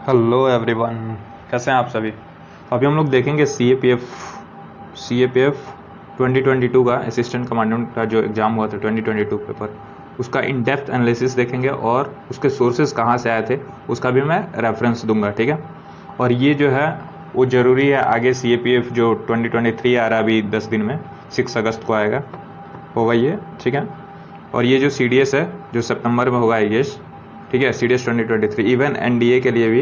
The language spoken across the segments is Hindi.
हेलो एवरीवन, कैसे हैं आप सभी। अभी हम लोग देखेंगे सी ए पी एफ 2022 का असिस्टेंट कमांडेंट का जो एग्ज़ाम हुआ था 2022 पेपर, उसका इन डेप्थ एनालिसिस देखेंगे और उसके सोर्सेज कहाँ से आए थे उसका भी मैं रेफरेंस दूंगा, ठीक है। और ये जो है वो ज़रूरी है, आगे CAPF जो 2023 आ रहा है अभी 10 दिन में, 6 अगस्त को होगा ये, ठीक है। और ये जो CDS है जो सितंबर में होगा, आई ठीक है, CDS 2023, इवन NDA के लिए भी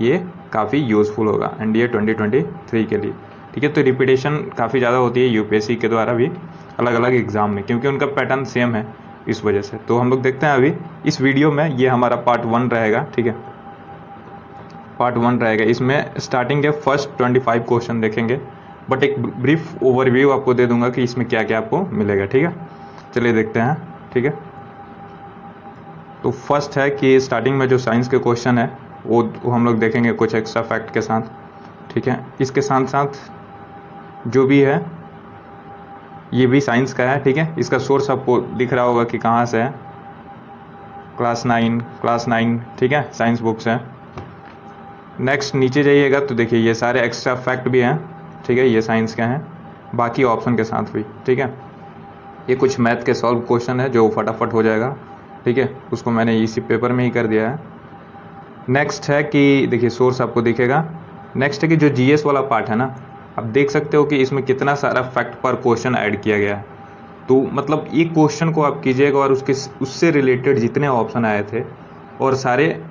ये काफ़ी यूज़फुल होगा, NDA 2023 के लिए, ठीक है। तो रिपीटेशन काफ़ी ज़्यादा होती है UPSC के द्वारा भी अलग अलग एग्ज़ाम में, क्योंकि उनका पैटर्न सेम है इस वजह से। तो हम लोग देखते हैं अभी इस वीडियो में, ये हमारा पार्ट 1 रहेगा, ठीक है। पार्ट 1 रहेगा, इसमें स्टार्टिंग के फर्स्ट 25 क्वेश्चन देखेंगे, बट एक ब्रीफ ओवरव्यू आपको दे दूंगा कि इसमें क्या क्या आपको मिलेगा, ठीक है। चलिए देखते हैं, ठीक है। तो फर्स्ट है कि स्टार्टिंग में जो साइंस के क्वेश्चन है वो हम लोग देखेंगे कुछ एक्स्ट्रा फैक्ट के साथ, ठीक है। इसके साथ साथ जो भी है ये भी साइंस का है, ठीक है। इसका सोर्स आपको दिख रहा होगा कि कहाँ से है, क्लास 9, ठीक है, साइंस बुक्स है। नेक्स्ट नीचे जाइएगा तो देखिए ये सारे एक्स्ट्रा फैक्ट भी हैं, ठीक है, ये साइंस के हैं, बाकी ऑप्शन के साथ भी, ठीक है। ये कुछ मैथ के सॉल्व क्वेश्चन है जो फटाफट हो जाएगा, ठीक है, उसको मैंने इसी पेपर में ही कर दिया है। नेक्स्ट है कि देखिए सोर्स आपको दिखेगा। नेक्स्ट है कि जो GS वाला पार्ट है ना, आप देख सकते हो कि इसमें कितना सारा फैक्ट पर क्वेश्चन ऐड किया गया है। तो मतलब एक क्वेश्चन को आप कीजिएगा और उससे रिलेटेड जितने ऑप्शन आए थे और सारे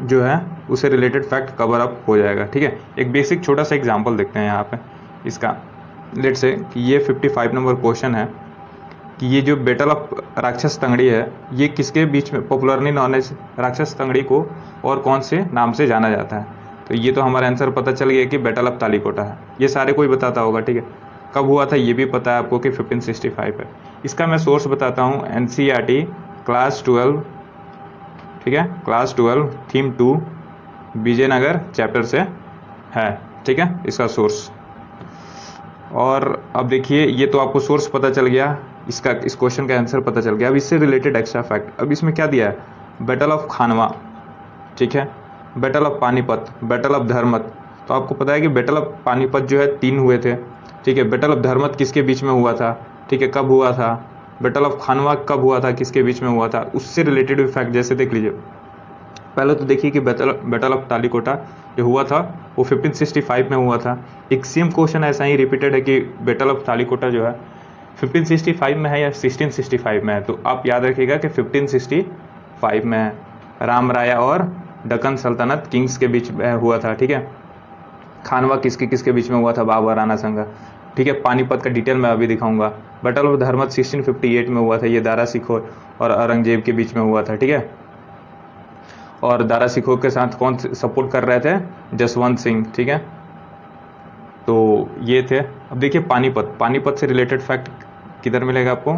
जो है उससे रिलेटेड फैक्ट कवर अप हो जाएगा, ठीक है। एक बेसिक छोटा सा एग्जाम्पल देखते हैं यहाँ पे इसका। लेट्स से कि ये 55 नंबर क्वेश्चन है कि ये जो बैटल ऑफ राक्षस तंगड़ी है ये किसके बीच में पॉपुलरली नॉन एज राक्षस तंगड़ी को और कौन से नाम से जाना जाता है। तो ये तो हमारा आंसर पता चल गया कि बैटल ऑफ तालीकोटा है, ये सारे कोई बताता होगा, ठीक है। कब हुआ था ये भी पता है आपको कि 1565 है। इसका मैं सोर्स बताता हूँ, NCERT क्लास 12, ठीक है, क्लास 12 थीम 2 विजयनगर चैप्टर से है, ठीक है, इसका सोर्स। और अब देखिए ये तो आपको सोर्स पता चल गया, इस क्वेश्चन का आंसर पता चल गया। अब इससे रिलेटेड एक्स्ट्रा फैक्ट, अब इसमें क्या दिया है, बैटल ऑफ खानवा, ठीक है, battle of Panipat, battle of Dharmat. तो आपको पता है कि बैटल ऑफ पानीपत जो है 3 हुए थे, ठीक है। बैटल ऑफ धर्मत किसके बीच में हुआ था, ठीक है, कब हुआ था। बैटल ऑफ खानवा कब हुआ था, किसके बीच में हुआ था, उससे रिलेटेड भी फैक्ट जैसे देख लीजिए। पहले तो देखिए कि बैटल ऑफ तालीकोटा जो हुआ था वो 1565 में हुआ था। एक सेम क्वेश्चन ऐसा ही रिपीटेड है कि बैटल ऑफ तालीकोटा जो है 1565 में है या 1665 में है। तो आप याद रखिएगा कि 1565 में है। राम राया और दक्कन सल्तनत किंग्स के बीच में हुआ था, ठीक है। खानवा किसके किसके बीच में हुआ था, बाबर राणा संगा, ठीक है। पानीपत का डिटेल मैं अभी दिखाऊंगा। बैटल ऑफ धर्मत 1658 में हुआ था, ये दारा सिखोर और औरंगजेब के बीच में हुआ था, ठीक है। और दारा सिखोर के साथ कौन सपोर्ट कर रहे थे, जसवंत सिंह, ठीक है। तो ये थे। अब देखिए पानीपत से रिलेटेड फैक्ट किधर मिलेगा आपको,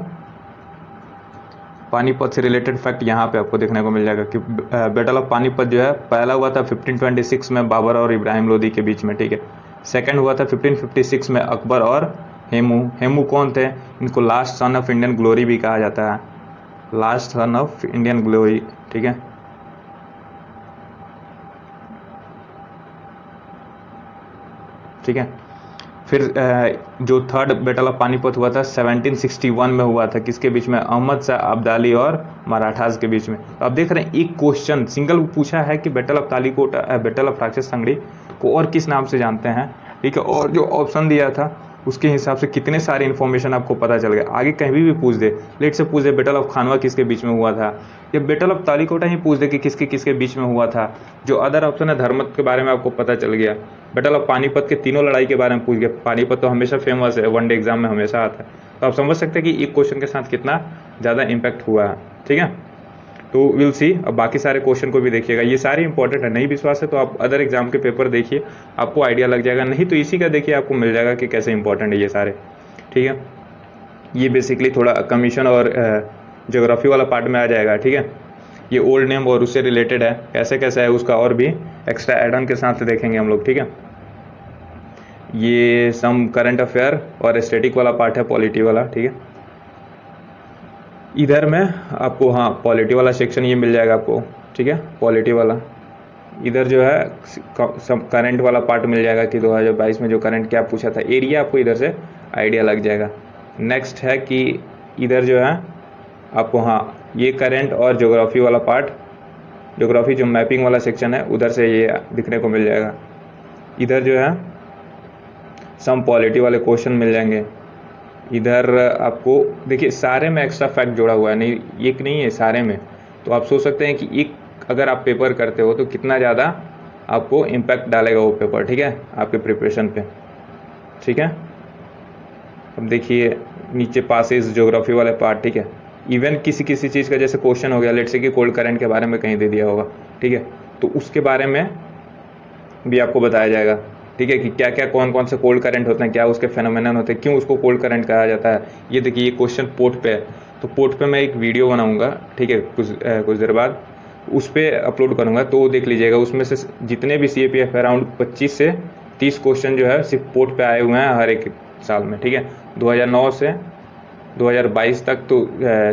पानीपत से रिलेटेड फैक्ट यहाँ पे आपको देखने को मिल जाएगा कि बैटल ऑफ पानीपत जो है पहला हुआ था 1526 में बाबर और इब्राहिम लोदी के बीच में, ठीक है। सेकंड हुआ था 1556 में अकबर और हेमू कौन थे, इनको last son of Indian glory भी कहा जाता है, last son of Indian glory, ठीक है। ठीक है। फिर जो थर्ड बैटल ऑफ पानीपत हुआ था 1761 में हुआ था, किसके बीच में, अहमद शाह अब्दाली और मराठास के बीच में। तो आप देख रहे हैं एक क्वेश्चन सिंगल पूछा है कि battle of Talikota, battle of राक्षस तंगड़ी को और किस नाम से जानते हैं, ठीक है। और जो ऑप्शन दिया था उसके हिसाब से कितने सारे इन्फॉर्मेशन आपको पता चल गया। आगे कहीं भी पूछ दे, लेट से पूछ दे बैटल ऑफ खानवा किसके बीच में हुआ था, या बैटल ऑफ तालीकोटा ही पूछ दे कि किसके किसके बीच में हुआ था। जो अदर ऑप्शन है धर्मत के बारे में आपको पता चल गया। बैटल ऑफ पानीपत के तीनों लड़ाई के बारे में पूछ गया, पानीपत तो हमेशा फेमस है, वनडे एग्जाम में हमेशा आता है। तो आप समझ सकते हैं कि एक क्वेश्चन के साथ कितना ज़्यादा इम्पैक्ट हुआ है, ठीक है। तो विल सी। अब बाकी सारे क्वेश्चन को भी देखिएगा, ये सारे इंपॉर्टेंट है। नहीं विश्वास है तो आप अदर एग्जाम के पेपर देखिए, आपको आइडिया लग जाएगा। नहीं तो इसी का देखिए, आपको मिल जाएगा कि कैसे इंपॉर्टेंट है ये सारे, ठीक है। ये बेसिकली थोड़ा कमीशन और ज्योग्राफी वाला पार्ट में आ जाएगा, ठीक है। ये ओल्ड नेम और उससे रिलेटेड है, कैसे कैसे है उसका और भी एक्स्ट्रा एड ऑन के साथ देखेंगे हम लोग, ठीक है। ये सम करंट अफेयर और एस्थेटिक वाला पार्ट है, पॉलिटी वाला, ठीक है। इधर में आपको हाँ पॉलिटी वाला सेक्शन ये मिल जाएगा आपको, ठीक है, पॉलिटी वाला। इधर जो है सब करंट वाला पार्ट मिल जाएगा कि 2022 में जो करंट क्या पूछा था, एरिया आपको इधर से आइडिया लग जाएगा। नेक्स्ट है कि इधर जो है आपको, हाँ, ये करंट और ज्योग्राफी वाला पार्ट, ज्योग्राफी जो मैपिंग वाला सेक्शन है उधर से ये दिखने को मिल जाएगा। इधर जो है सम पॉलिटी वाले क्वेश्चन मिल जाएंगे। इधर आपको देखिए सारे में एक्स्ट्रा फैक्ट जोड़ा हुआ है, नहीं एक नहीं है, सारे में। तो आप सोच सकते हैं कि एक अगर आप पेपर करते हो तो कितना ज़्यादा आपको इम्पैक्ट डालेगा वो पेपर, ठीक है, आपके प्रिपरेशन पे, ठीक है। अब देखिए नीचे पासेस ज्योग्राफी वाले पार्ट, ठीक है। इवन किसी किसी चीज़ का जैसे क्वेश्चन हो गया, लेट्स से कि कोल्ड करंट के बारे में कहीं दे दिया होगा, ठीक है, तो उसके बारे में भी आपको बताया जाएगा, ठीक है, कि क्या क्या कौन कौन से कोल्ड करंट होते हैं, क्या उसके फेनोमेनन होते हैं, क्यों उसको कोल्ड करंट कहा जाता है। ये देखिए ये क्वेश्चन पोर्ट पे है, तो पोर्ट पे मैं एक वीडियो बनाऊंगा, ठीक है, कुछ देर बाद उस पर अपलोड करूंगा, तो देख लीजिएगा। उसमें से जितने भी CAPF अराउंड 25 से 30 क्वेश्चन जो है सिर्फ पोर्ट पे आए हुए हैं हर एक साल में, ठीक है। 2009 से 2022 तक तो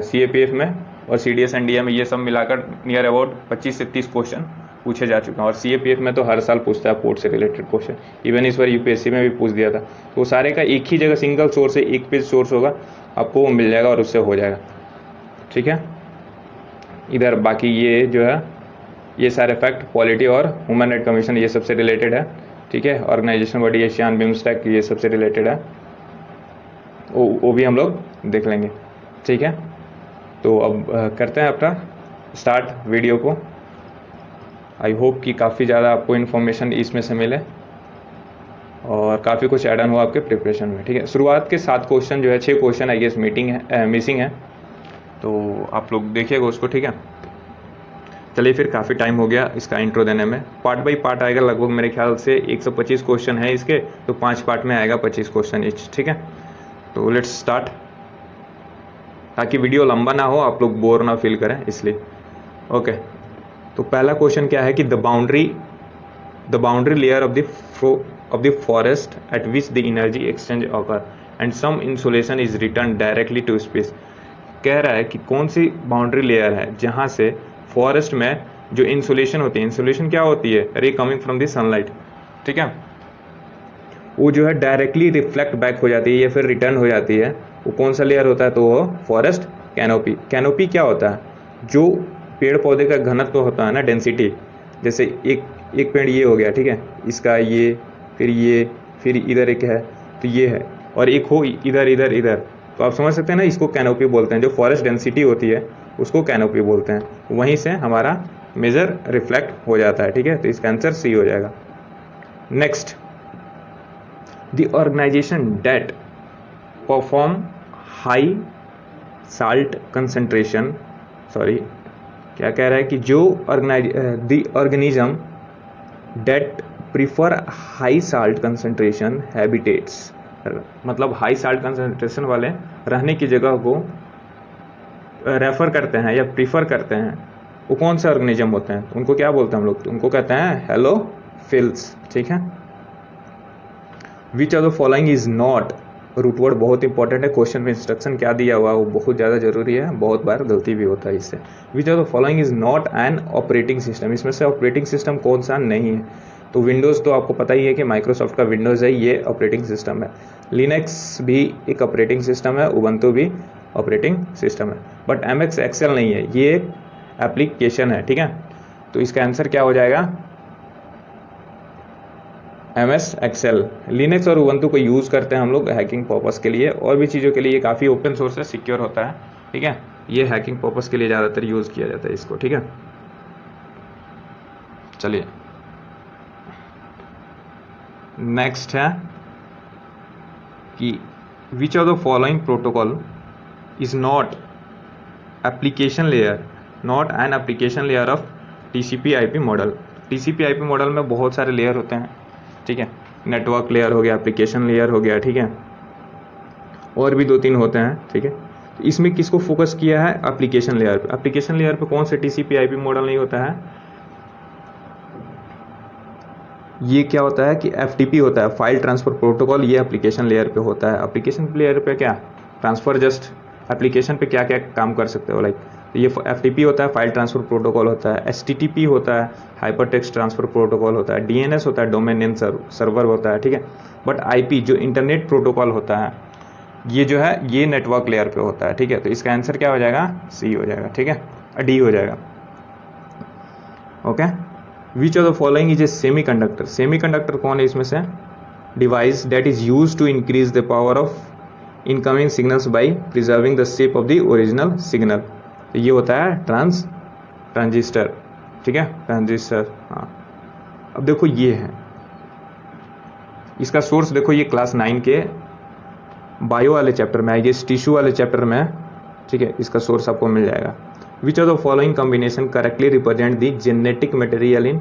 CAPF में और CDS NDA में ये सब मिलाकर नियर अबाउट 25 से 30 क्वेश्चन पूछे जा चुके हैं। और CAPF में तो हर साल पूछता है पोर्ट से रिलेटेड क्वेश्चन, इवन इस बार UPSC में भी पूछ दिया था। तो सारे का एक ही जगह सिंगल सोर्स है, एक पेज सोर्स होगा, आपको वो मिल जाएगा और उससे हो जाएगा, ठीक है। इधर बाकी ये जो है ये सारे फैक्ट पॉलिटी और ह्यूमन राइट कमीशन ये सबसे रिलेटेड है, ठीक है। ऑर्गेनाइजेशन बॉडी एशियान बिम्स्टेक ये सबसे रिलेटेड है, वो भी हम लोग देख लेंगे, ठीक है। तो अब करते हैं अपना स्टार्ट वीडियो को। आई होप कि काफ़ी ज़्यादा आपको इन्फॉर्मेशन इसमें से मिले और काफ़ी कुछ ऐड ऑन हो आपके प्रिपरेशन में, ठीक है। शुरुआत के 7 क्वेश्चन जो है 6 क्वेश्चन आई गेस मिसिंग है, तो आप लोग देखिएगा उसको, ठीक है। चलिए फिर काफ़ी टाइम हो गया इसका इंट्रो देने में, पार्ट बाई पार्ट आएगा, लगभग मेरे ख्याल से 125 क्वेश्चन है इसके, तो 5 पार्ट में आएगा 25 क्वेश्चन ईच, ठीक है। तो लेट्स स्टार्ट, ताकि वीडियो लंबा ना हो, आप लोग बोर ना फील करें इसलिए, ओके। तो पहला क्वेश्चन क्या है कि the boundary layer of the forest at which the energy exchange occur and some insulation is return directly to space. कह रहा है कि कौन सी बाउंड्री लेयर है जहां से फॉरेस्ट में जो इंसुलेशन होती है, इंसुलेशन क्या होती है, ray coming from the sunlight, ठीक है, वो जो है डायरेक्टली रिफ्लेक्ट बैक हो जाती है या फिर रिटर्न हो जाती है। वो कौन सा लेयर होता है, तो वो फॉरेस्ट कैनोपी। कैनोपी क्या होता है, जो पेड़ पौधे का घनत्व होता है ना, डेंसिटी, जैसे एक पेड़ ये हो गया, ठीक है, इसका ये, फिर इधर एक है, तो ये है, और एक हो इधर, तो आप समझ सकते हैं ना, इसको कैनोपी बोलते हैं। जो फॉरेस्ट डेंसिटी होती है उसको कैनोपी बोलते हैं, वहीं से हमारा मेजर रिफ्लेक्ट हो जाता है, ठीक है। तो इसका आंसर सी हो जाएगा। Next, the organization that perform high salt concentration, sorry क्या कह रहा है कि जो the organism that prefer high salt concentration habitats, मतलब हाई साल्ट कंसेंट्रेशन वाले रहने की जगह को रेफर करते हैं या प्रीफर करते हैं, वो कौन से ऑर्गेनिज्म होते हैं, उनको क्या बोलते हैं हम लोग, उनको कहते हैं हेलोफिल्स, ठीक है। Which of the following is not, root word बहुत इंपॉर्टेंट है, क्वेश्चन में इंस्ट्रक्शन क्या दिया हुआ है वो बहुत ज़्यादा जरूरी है, बहुत बार गलती भी होता है इससे। विच of the following is not an operating system, इसमें से ऑपरेटिंग सिस्टम कौन सा नहीं है। तो विंडोज़ तो आपको पता ही है कि माइक्रोसॉफ्ट का विंडोज़ है, ये ऑपरेटिंग सिस्टम है। लिनक्स भी एक ऑपरेटिंग सिस्टम है, उबंटू भी ऑपरेटिंग सिस्टम है, बट MS एक्सेल नहीं है, ये एक एप्लीकेशन है, ठीक है। तो इसका आंसर क्या हो जाएगा, MS एक्सेल। लिनक्स और उबंटू को यूज़ करते हैं हम लोग हैकिंग पर्पस के लिए, और भी चीज़ों के लिए, ये काफ़ी ओपन सोर्स है, सिक्योर होता है, ठीक है। ये हैकिंग पर्पस के लिए ज़्यादातर यूज़ किया जाता है इसको, ठीक है। चलिए नेक्स्ट है कि which of the following protocol is not application layer, not an application layer of TCP/IP model. TCP/IP model में बहुत सारे लेयर होते हैं, ठीक है, नेटवर्क लेयर हो गया, एप्लीकेशन लेयर हो गया, ठीक है, और भी 2-3 होते हैं, ठीक है। तो इसमें किसको फोकस किया है, एप्लीकेशन लेयर पे। एप्लीकेशन लेयर पे कौन से TCP/IP मॉडल नहीं होता है, ये क्या होता है कि FTP होता है, फाइल ट्रांसफर प्रोटोकॉल, ये एप्लीकेशन लेयर पे होता है। एप्लीकेशन लेयर पे क्या ट्रांसफर, जस्ट एप्लीकेशन पे क्या क्या काम कर सकते हो, लाइक तो ये FTP होता है, फाइल ट्रांसफ़र प्रोटोकॉल होता है, HTTP होता है, हाइपर टेक्स्ट ट्रांसफ़र प्रोटोकॉल होता है, DNS होता है, डोमेन नेम सर्वर होता है, ठीक है। बट IP जो इंटरनेट प्रोटोकॉल होता है, ये जो है ये नेटवर्क लेयर पे होता है, ठीक है। तो इसका आंसर क्या हो जाएगा, C हो जाएगा, ठीक है, D हो जाएगा। Okay, which of the following is a semiconductor. Semiconductor कौन है इसमें से, device that is use to increase the power of incoming signals by preserving the shape of the original signal. तो ये होता है ट्रांजिस्टर, ठीक है, ट्रांजिस्टर। हाँ, अब देखो ये है इसका सोर्स, देखो ये क्लास 9 के बायो वाले चैप्टर में, आई गेस टिश्यू वाले चैप्टर में, ठीक है, इसका सोर्स आपको मिल जाएगा। विच of the following combination correctly represent the genetic material in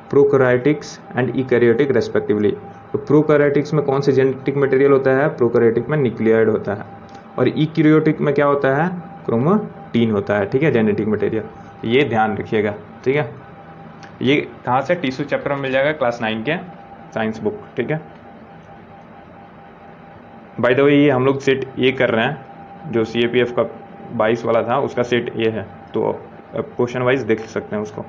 prokaryotics and eukaryotic respectively. तो प्रोकैरियोटिक्स में कौन से जेनेटिक मटेरियल होता है, प्रोकैरियोटिक में न्यूक्लियोइड होता है, और यूकैरियोटिक में क्या होता है, क्रोमैटिन होता है, ठीक है, जेनेटिक मटेरियल। ये ध्यान रखिएगा, ठीक है। ये कहाँ से, टिश्यू चैप्टर में मिल जाएगा, क्लास 9 के साइंस बुक, ठीक है। बाय द वे ये हम लोग सेट ए कर रहे हैं, जो CAPF का 22 वाला था उसका सेट ए है, तो क्वेश्चन वाइज देख सकते हैं उसको।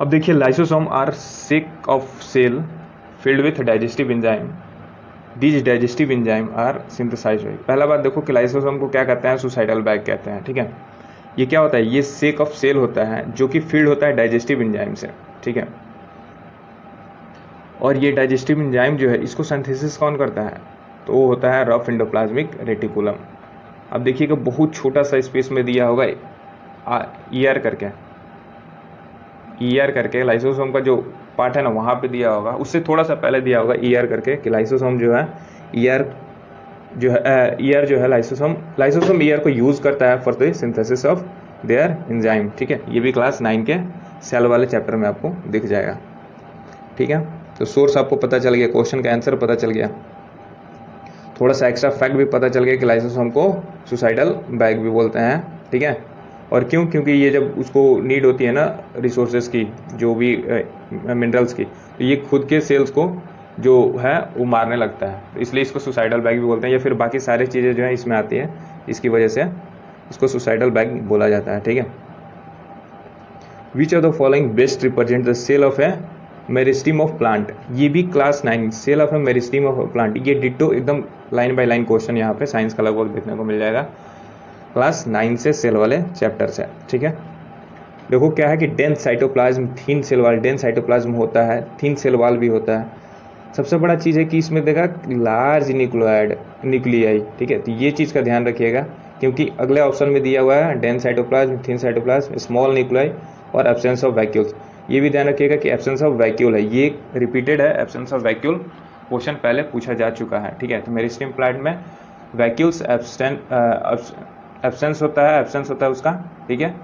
अब देखिए, lysosome are sac of cell filled with digestive enzyme, these digestive enzyme are synthesized. पहला बात देखो कि लाइसोसोम को क्या कहते हैं, सुसाइडल बैग कहते हैं, ठीक है। ये क्या होता है, ये सेक ऑफ सेल होता है जो कि फील्ड होता है डाइजेस्टिव एंजाइम से, ठीक है। और ये डाइजेस्टिव एंजाइम जो है इसको सिंथेसिस कौन करता है, तो वो होता है रफ एंडोप्लाज्मिक रेटिकुलम। अब देखिएगा बहुत छोटा सा स्पेस में दिया होगा ER करके लाइसोसोम का जो पार्ट है ना वहाँ पे दिया होगा, उससे थोड़ा सा पहले दिया होगा ER करके कि लाइसोसोम जो है ER जो है लाइसोसोम ER को यूज़ करता है for the synthesis of their enzyme, ठीक है। ये भी क्लास 9 के सेल वाले चैप्टर में आपको दिख जाएगा, ठीक है। तो सोर्स आपको पता चल गया, क्वेश्चन का आंसर पता चल गया, थोड़ा सा एक्स्ट्रा फैक्ट भी पता चल गया कि लाइसोसोम को सुसाइडल बैग भी बोलते हैं, ठीक है। और क्यों, क्योंकि ये जब उसको नीड होती है ना रिसोर्सेज की, जो भी मिनरल्स की, तो ये खुद के सेल्स को जो है वो मारने लगता है, तो इसलिए इसको सुसाइडल बैग भी बोलते हैं, या फिर बाकी सारी चीज़ें जो है इसमें आती है, इसकी वजह से इसको सुसाइडल बैग बोला जाता है, ठीक है। Which of the following best represent the cell of a meristem of plant. ये भी class 9 cell of a meristem of plant, ये डिट्टो एकदम लाइन बाय लाइन क्वेश्चन यहाँ पे साइंस का लगभग देखने को मिल जाएगा क्लास 9 से सेल वाले चैप्टर से, ठीक है। देखो क्या है कि डेंस साइटोप्लाज्म, थीन सेल वाल, डेंस साइटोप्लाज्म होता है, थीन सेल वाल भी होता है। सबसे बड़ा चीज़ है कि इसमें देखा लार्ज न्यूक्लियाई, ठीक है। तो ये चीज़ का ध्यान रखिएगा, क्योंकि अगले ऑप्शन में दिया हुआ है डेंस साइटोप्लाज्म, थीन साइटोप्लाज्म, स्मॉल न्यूक्लियाई और एब्सेंस ऑफ वैक्यूल्स। ये भी ध्यान रखिएगा कि एब्सेंस ऑफ वैक्यूल है, ये रिपीटेड है, एब्सेंस ऑफ वैक्यूल क्वेश्चन पहले पूछा जा चुका है, ठीक है। तो मेरिस्टीम प्लांट में वैक्यूल्स एब्सेंस होता है उसका, ठीक है।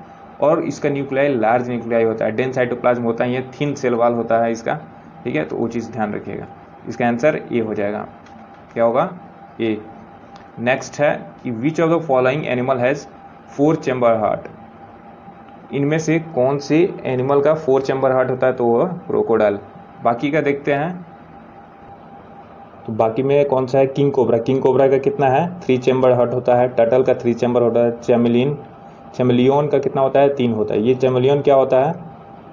और इसका न्यूक्लियाई लार्ज न्यूक्लियाई होता है, डेंस साइटोप्लाज्म होता है, ये थिन सेल वाल होता है इसका, ठीक है। तो वो चीज़ ध्यान रखिएगा, इसका आंसर ए हो जाएगा, क्या होगा, ए। नेक्स्ट है कि which of the following animal has 4 chamber heart. इनमें से कौन से एनिमल का 4 चैम्बर हार्ट होता है, तो वह क्रोकोडाइल। बाकी का देखते हैं, तो बाकी में कौन सा है, किंग कोबरा का कितना है, 3 चैम्बर हार्ट होता है। टर्टल का 3 चैम्बर होता है। चैमेलियन का कितना होता है, 3 होता है। ये चैमेलियन क्या होता है,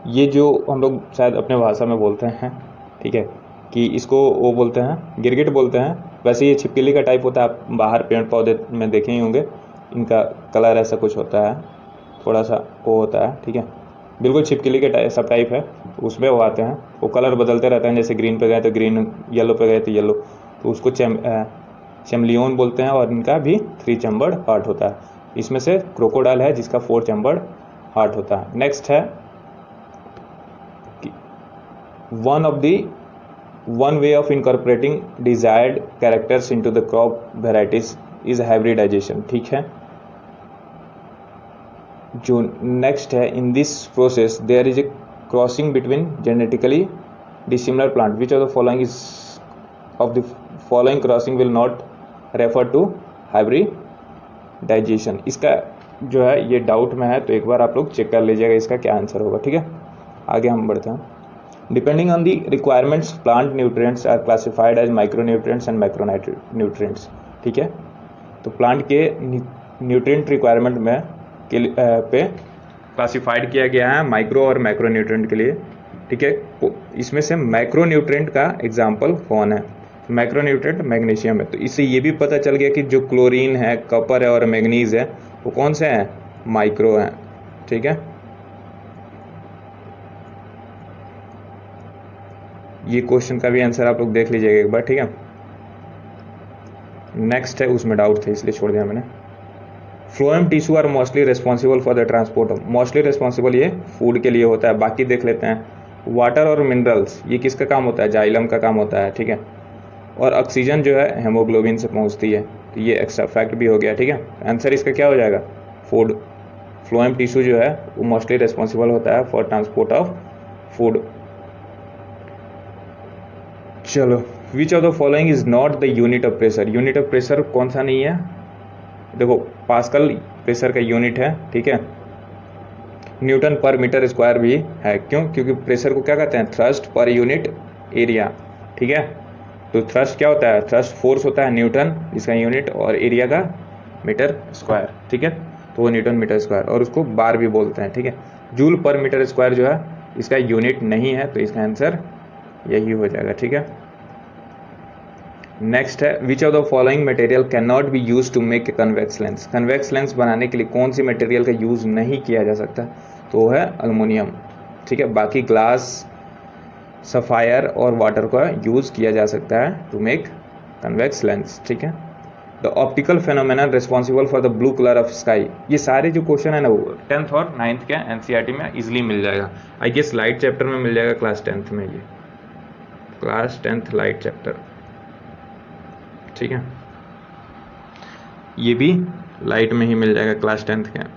ये जो हम लोग शायद अपने भाषा में बोलते हैं, ठीक है, कि इसको वो बोलते हैं गिरगिट बोलते हैं। वैसे ये छिपकली का टाइप होता है, आप बाहर पेड़ पौधे में देखे ही होंगे, इनका कलर ऐसा कुछ होता है, थोड़ा सा वो होता है, ठीक है। बिल्कुल छिपकली के सब टाइप है, उसमें वो आते हैं, वो कलर बदलते रहते हैं, जैसे ग्रीन पे गए तो ग्रीन, येलो पे गए तो येलो, तो उसको चैमेलियन बोलते हैं। और इनका भी 3 चैम्बर्ड हार्ट होता है। इसमें से क्रोकोडाइल है जिसका 4 चैम्बर्ड हार्ट होता है। नेक्स्ट है one way of incorporating desired characters into the crop varieties is hybridization, ठीक है। जो नेक्स्ट है, in this process there is a crossing between genetically dissimilar plant, which of the following is of the following crossing will not refer to hybridization. इसका जो है ये डाउट में है, तो एक बार आप लोग चेक कर लीजिएगा इसका क्या आंसर होगा, ठीक है। आगे हम बढ़ते हैं। Depending on the requirements plant nutrients are classified as micro nutrients and macro nutrients, ठीक है। तो प्लांट के न्यूट्रिएंट रिक्वायरमेंट में पे क्लासिफाइड किया गया है माइक्रो और मैक्रो न्यूट्रिएंट के लिए, ठीक है। इसमें से मैक्रो न्यूट्रिएंट का एग्जाम्पल कौन है? मैक्रो न्यूट्रिएंट मैग्नीशियम है। तो इससे ये भी पता चल गया कि जो क्लोरीन है, कॉपर है और मैग्नीज है वो कौन से हैं? माइक्रो हैं, ठीक है। ये क्वेश्चन का भी आंसर आप लोग देख लीजिएगा एक बार, ठीक है। नेक्स्ट है, उसमें डाउट थे इसलिए छोड़ दिया मैंने। Phloem tissue are mostly responsible for the transport of, mostly responsible ये फूड के लिए होता है। बाकी देख लेते हैं। वाटर और मिनरल्स ये किसका काम होता है? जाइलम का काम होता है, ठीक है। और ऑक्सीजन जो है हेमोग्लोबिन से पहुंचती है, तो ये एक्स्ट्रा फैक्ट भी हो गया, ठीक है। आंसर इसका क्या हो जाएगा? फूड। फ्लोएम टिश्यू जो है वो मोस्टली रिस्पॉन्सिबल होता है फॉर ट्रांसपोर्ट ऑफ फूड। चलो, which of the following is not the unit of pressure? Unit of pressure कौन सा नहीं है? देखो, पास्कल प्रेशर का यूनिट है, ठीक है। न्यूटन पर मीटर स्क्वायर भी है। क्यों? क्योंकि प्रेशर को क्या कहते हैं? थ्रस्ट पर यूनिट एरिया, ठीक है। तो थ्रस्ट क्या होता है? थ्रस्ट फोर्स होता है न्यूटन, इसका यूनिट, और एरिया का मीटर स्क्वायर, ठीक है। तो वो न्यूटन मीटर स्क्वायर, और उसको बार भी बोलते हैं, ठीक है। जूल पर मीटर स्क्वायर जो है इसका यूनिट नहीं है, तो इसका आंसर यही हो जाएगा, ठीक है। नेक्स्ट है, which of the following material can not be use to make a convex lens? Convex lens बनाने के लिए कौन सी मटेरियल का यूज नहीं किया जा सकता? तो वो है अल्युमिनियम, ठीक है। बाकी ग्लास, सफायर और वाटर का यूज किया जा सकता है टू मेक कन्वेक्स लेंस, ठीक है। The optical phenomenon responsible for the blue colour of sky, ये सारे जो क्वेश्चन है ना वो 10th और 9th के एनसीईआरटी में इजिली मिल जाएगा। आई गेस लाइट चैप्टर में मिल जाएगा, क्लास 10th में, ये क्लास 10th लाइट चैप्टर, ठीक है। ये भी लाइट में ही मिल जाएगा क्लास 10th के।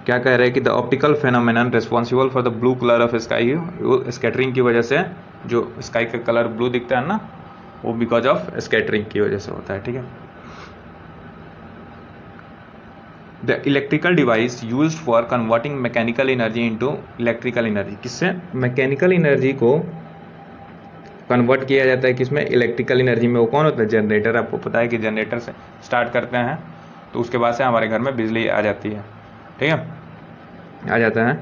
क्या कह रहे हैं कि the optical phenomenon responsible for the blue colour of sky, वो स्कैटरिंग की वजह से जो स्काई का कलर ब्लू दिखता है ना, वो बिकॉज ऑफ स्कैटरिंग की वजह से होता है, ठीक है। The electrical device used for converting mechanical energy into electrical energy, किससे मैकेनिकल एनर्जी को कन्वर्ट किया जाता है? किसमें? इलेक्ट्रिकल एनर्जी में। वो कौन होता है? जनरेटर। आपको पता है कि जनरेटर से स्टार्ट करते हैं तो उसके बाद से हमारे घर में बिजली आ जाती है, ठीक है, आ जाता है,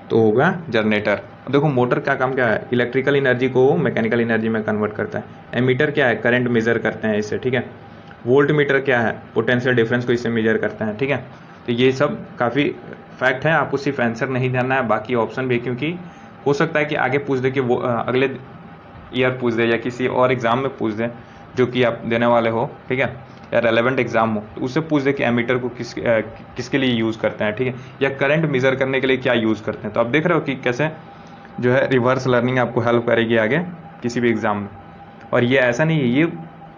तो होगा जनरेटर। देखो, मोटर का काम क्या है? इलेक्ट्रिकल एनर्जी को मैकेनिकल एनर्जी में कन्वर्ट करता है। एमीटर क्या है? करंट मेजर करते हैं इससे, ठीक है। वोल्ट मीटर क्या है? पोटेंशियल डिफरेंस को इससे मेजर करते हैं, ठीक है। तो ये सब काफ़ी फैक्ट है, आपको सिर्फ आंसर नहीं जानना है, बाकी ऑप्शन भी, क्योंकि हो सकता है कि आगे पूछ दे कि वो अगले ईयर पूछ दे या किसी और एग्जाम में पूछ दे जो कि आप देने वाले हो, ठीक है, या रेलेवेंट एग्जाम हो, तो उससे पूछ दे कि एमीटर को किसके लिए यूज़ करते हैं, ठीक है, या करंट मेजर करने के लिए क्या यूज़ करते हैं। तो आप देख रहे हो कि कैसे जो है रिवर्स लर्निंग आपको हेल्प करेगी आगे किसी भी एग्ज़ाम में। और ये ऐसा नहीं है, ये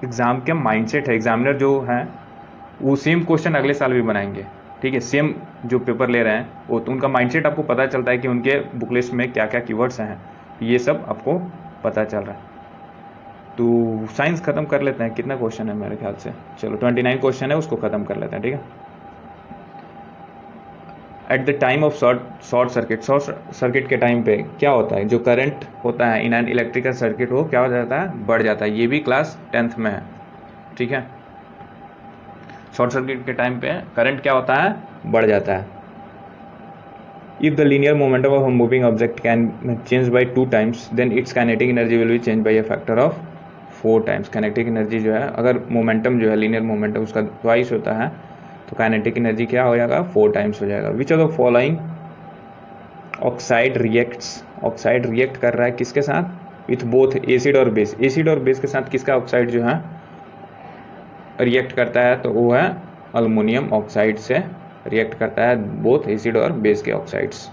एग्ज़ाम के माइंडसेट है। एग्जामिनर जो है वो सेम क्वेश्चन अगले साल भी बनाएंगे, ठीक है, सेम जो पेपर ले रहे हैं वो, तो उनका माइंडसेट आपको पता चलता है कि उनके बुक लिस्ट में क्या क्या कीवर्ड्स हैं, ये सब आपको पता चल रहा है। तो साइंस खत्म कर लेते हैं। कितना क्वेश्चन है मेरे ख्याल से? चलो 29 क्वेश्चन है, उसको खत्म कर लेते हैं, ठीक है। At the time of short circuit के टाइम पे क्या होता है? जो करंट होता है इन एन इलेक्ट्रिकल सर्किट हो क्या हो जाता है? बढ़ जाता है। ये भी क्लास 10th में है, ठीक है। शॉर्ट सर्किट के टाइम पे करंट क्या होता है? बढ़ जाता है। If the linear momentum of a moving object can change by 2 times, then its kinetic energy will be changed by a factor of 4 times. kinetic energy जो है, अगर मोमेंटम जो है लीनियर मोमेंटम उसका ट्वाइस होता है तो काइनेटिक एनर्जी क्या हो जाएगा? 4 टाइम्स हो जाएगा। विच of the following oxide reacts, oxide react कर रहा है किसके साथ? विथ बोथ एसिड और बेस। एसिड और बेस के साथ किसका ऑक्साइड जो है रिएक्ट करता है? तो वो है अल्युमिनियम ऑक्साइड से रिएक्ट करता है, बोथ एसिड और बेस के ऑक्साइड्स।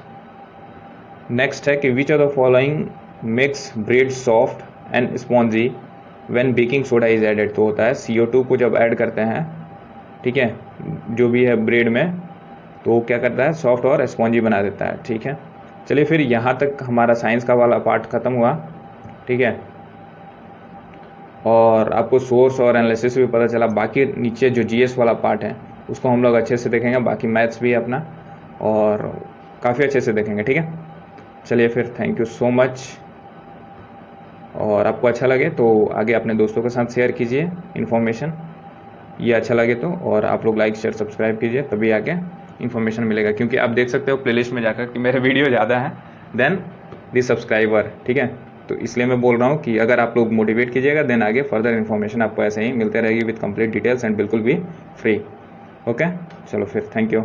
नेक्स्ट है कि which of the following makes bread soft and spongy when baking soda is added? तो होता है CO2 को जब ऐड करते हैं, ठीक है, जो भी है ब्रेड में, तो वो क्या करता है? सॉफ्ट और स्पॉन्जी बना देता है, ठीक है। चलिए फिर यहाँ तक हमारा साइंस का वाला पार्ट खत्म हुआ, ठीक है, और आपको सोर्स और एनालिसिस भी पता चला। बाकी नीचे जो GS वाला पार्ट है उसको हम लोग अच्छे से देखेंगे, बाकी मैथ्स भी अपना और काफ़ी अच्छे से देखेंगे, ठीक है। चलिए फिर, थैंक यू सो मच। और आपको अच्छा लगे तो आगे अपने दोस्तों के साथ शेयर कीजिए इन्फॉर्मेशन। ये अच्छा लगे तो, और आप लोग लाइक शेयर सब्सक्राइब कीजिए, तभी आगे इन्फॉर्मेशन मिलेगा। क्योंकि आप देख सकते हो प्लेलिस्ट में जाकर कि मेरे वीडियो ज़्यादा है देन दी सब्सक्राइबर, ठीक है। तो इसलिए मैं बोल रहा हूँ कि अगर आप लोग मोटिवेट कीजिएगा देन आगे फर्दर इन्फॉर्मेशन आपको ऐसे ही मिलते रहेगी विद कंप्लीट डिटेल्स एंड बिल्कुल भी फ्री। ओके, चलो फिर, थैंक यू।